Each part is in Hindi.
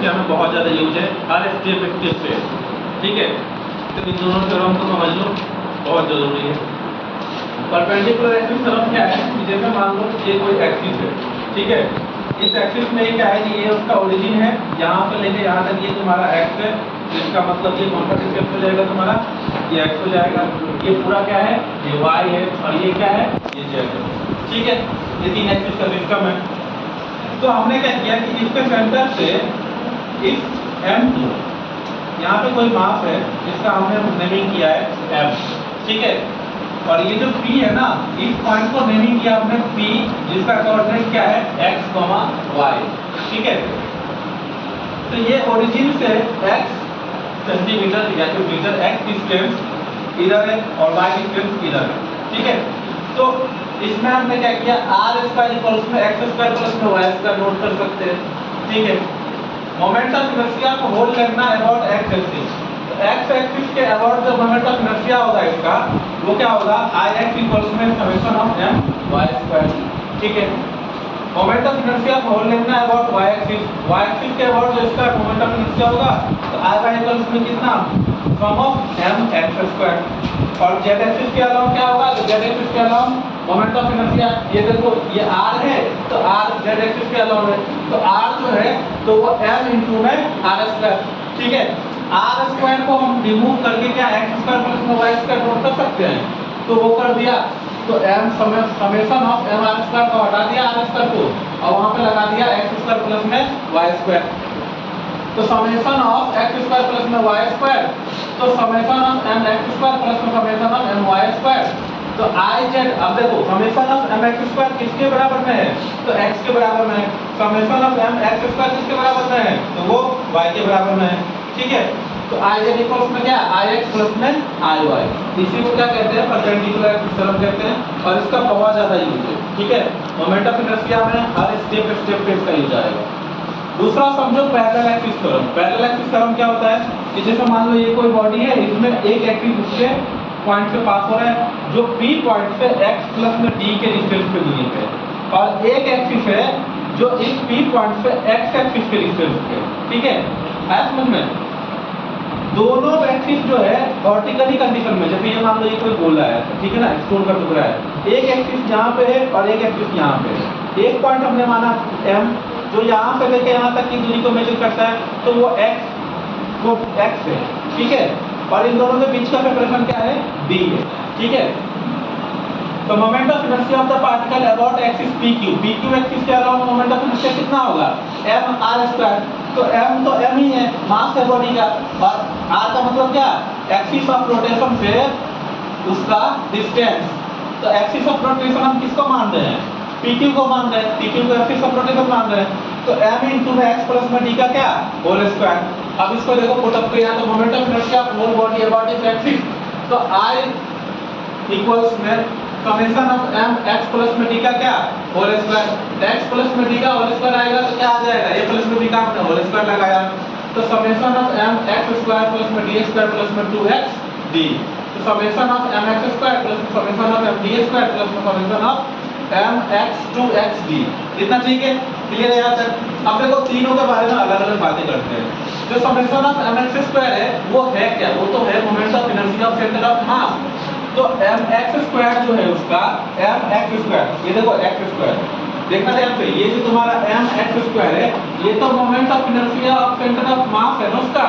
इनर्शिया में बहुत ज़्यादा यूज है हर स्टेप पे, ठीक है। तो इन दोनों थ्योरम को समझ लो, बहुत ज़रूरी है। परपेंडिकुलर एक्सिस थ्योरम क्या है कि जैसे मान लो ये कोई एक्सिस है, ठीक है। इस एक्सिस में क्या है कि ये उसका ओरिजिन है, यहाँ से लेके यहाँ तक ये तुम्हारा एक्स है, इसका मतलब ये कौन सा डिस्टेंस हो जाएगा तुम्हारा, ये एक्स हो जाएगा। ये पूरा क्या है, ये वाई है, और ये क्या है, ये जेड है, ठीक है। ये तीन एक्सिस का सिस्टम है। तो हमने क्या किया कि इसके सेंटर से इस M2, यहाँ पे कोई मास है जिसका हमने नेमिंग किया है M, ठीक है। और ये जो P है ना, इस पॉइंट को नेमिंग किया हमने P, जिसका कोऑर्डिनेट क्या है x, y, ठीक है। तो ये ओरिजिन से x सेंटीमीटर या फिर मीटर x डिस्टेंस इधर है और y डिस्टेंस इधर है, ठीक है। तो इसमें हमने क्या किया, r स्क्वायर इक्वल्स में x स्क्वायर प्लस में y स्क्वायर नोट कर सकते हैं, ठीक है। मोमेंट ऑफ इनर्शिया को होल्ड करना about x axis. X axis के अबाउट जो मोमेंट ऑफ इनर्शिया होगा इसका, वो क्या होगा, Ix इक्वल्स में summation of m y square, ठीक है। मोमेंट ऑफ इनर्शिया को होल्ड करना अबाउट y एक्सिस के अबाउट जो इसका मोमेंट ऑफ इनर्शिया होगा, तो Iy इक्वल्स में कितना, सम ऑफ m x स्क्वायर। और z एक्सिस के अलावा क्या होगा, तो z एक्सिस के अलावा मोमेंट ऑफ इनर्शिया, ये देखो ये r है, तो r z एक्सिस के अलावा है, तो r जो है तो वो m इंटू में r स्क्वायर, ठीक है। r स्क्वायर को हम रिमूव करके क्या x स्क्वायर प्लस में y स्क्वायर नोट कर सकते हैं, तो वो कर दिया। तो m summation of m r square को हटा दिया r स्क्वायर को, और वहां पे लगा दिया x स्क्वायर प्लस में y स्क्वायर। तो summation of x square plus में y स्क्वायर, तो summation of m x square plus में summation of m y square. तो I Z, अब देखो summation of m x square किसके बराबर में है, तो x के बराबर में है। Summation of m x square किसके बराबर में है, तो वो y के बराबर में है, ठीक है। तो I Z इक्वल्स में क्या, Ix प्लस में Iy। इसी को क्या कहते हैं, परपेंडिकुलर एक्सिस थ्योरम कहते हैं, और इसका बहुत ज्यादा यूज है, ठीक है। मोमेंट ऑफ इनर्शिया में हर स्टेप पे इसका यूज आएगा। दूसरा समझो parallel axis theorem. Parallel axis theorem क्या होता है कि जैसे मान लो ये कोई बॉडी है, इसमें एक एक्सिस उसके पॉइंट से पास हो रहा है जो P पॉइंट से x प्लस में d के डिस्टेंस पे दूरी पे है, और एक एक्सिस है जो इस P पॉइंट से x एक्सिस के डिस्टेंस पे, ठीक है। आया समझ में। दोनों एक्सिस जो है वर्टिकली कंडीशन में, जैसे ये मान लो ये कोई गोला है, ठीक है ना, स्टोन का टुकड़ा है, एक एक्सिस यहाँ पे है और एक एक्सिस यहाँ पे है। एक पॉइंट हमने माना M जो यहाँ से लेके यहाँ तक की दूरी को मेजर करता है, तो वो x है, ठीक है। और इन दोनों के बीच का सेपरेशन क्या है, d है, ठीक है। तो moment of inertia of the particle about axis PQ axis के अलावा मोमेंट ऑफ इनर्शिया कितना होगा, m r स्क्वायर। तो m तो m ही है, मास है बॉडी का, और r का मतलब क्या, एक्सिस ऑफ रोटेशन से उसका डिस्टेंस। तो एक्सिस ऑफ रोटेशन हम किसको मान रहे हैं, PQ को मान रहे हैं, PQ को एक्सिस ऑफ रोटेशन मान रहे हैं। तो m इंटू में x प्लस में d का क्या, होल स्क्वायर। अब इसको देखो पुट अप किया, तो moment of inertia of whole body about इस एक्सिस, तो I इक्वल्स में summation of m x plus में d का क्या, होल स्क्वायर। x प्लस में d का होल स्क्वायर आएगा तो क्या आ जाएगा, a प्लस में d का हमने होल स्क्वायर लगाया, तो summation of m x square plus में d स्क्वायर प्लस में 2x d। तो summation of m x square plus summation of m d square plus summation of m x 2x d। इतना ठीक है, क्लियर है यहाँ तक। अब देखो तीनों के बारे में अलग अलग बातें करते हैं। जो summation of m x square है वो है क्या, वो तो है moment of inertia of centre of mass. तो m x स्क्वायर जो है उसका m x स्क्वायर, ये देखो x स्क्वायर देखना ध्यान से, ये जो तुम्हारा m x स्क्वायर है ये तो moment of inertia of centre of mass है ना उसका,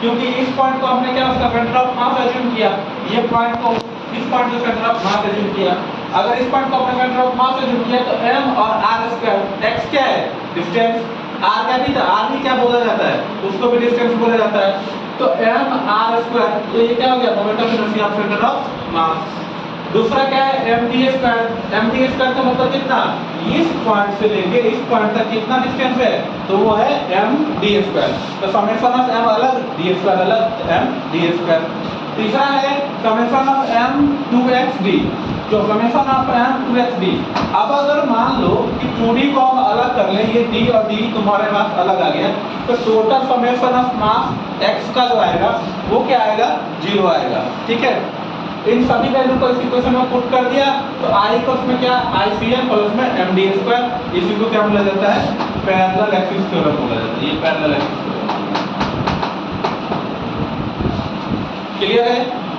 क्योंकि इस पॉइंट को हमने क्या उसका सेंटर ऑफ मास एज्यूम किया, ये पॉइंट को इस पॉइंट को सेंटर ऑफ मास एज्यूम किया। अगर इस पॉइंट को हमने सेंटर ऑफ मास एज्यूम किया तो m और r स्क्वायर, x क्या है डिस्टेंस, r क्या भी था, r भी क्या बोला जाता है, उसको भी डिस्टेंस बोला जाता है। तो m r स्क्वायर, तो ये क्या हो गया, moment of inertia of centre of mass. दूसरा क्या है m d square, m d square का मतलब कितना, इस पॉइंट से लेके इस पॉइंट तक कितना डिस्टेंस है, तो वो है m d स्क्वायर। तो समेशन ऑफ m अलग, d स्क्वायर अलग, m d स्क्वायर। तीसरा है summation of m 2x d, जो summation of m 2x d। अब अगर मान लो कि 2d को हम अलग कर लें, ये d और d तुम्हारे पास अलग आ गया, तो total summation of mass x का जो आएगा वो क्या आएगा, 0 आएगा, ठीक है। इन सभी वैल्यू को इस इक्वेशन में पुट कर दिया तो आई को उसमें क्या ICM प्लस में MD स्क्वायर, इसी को क्या बोला जाता है पैरेलल एक्सिस थ्योरम बोला जाता है। ये पैरेलल एक्सिस थ्योरम क्लियर है।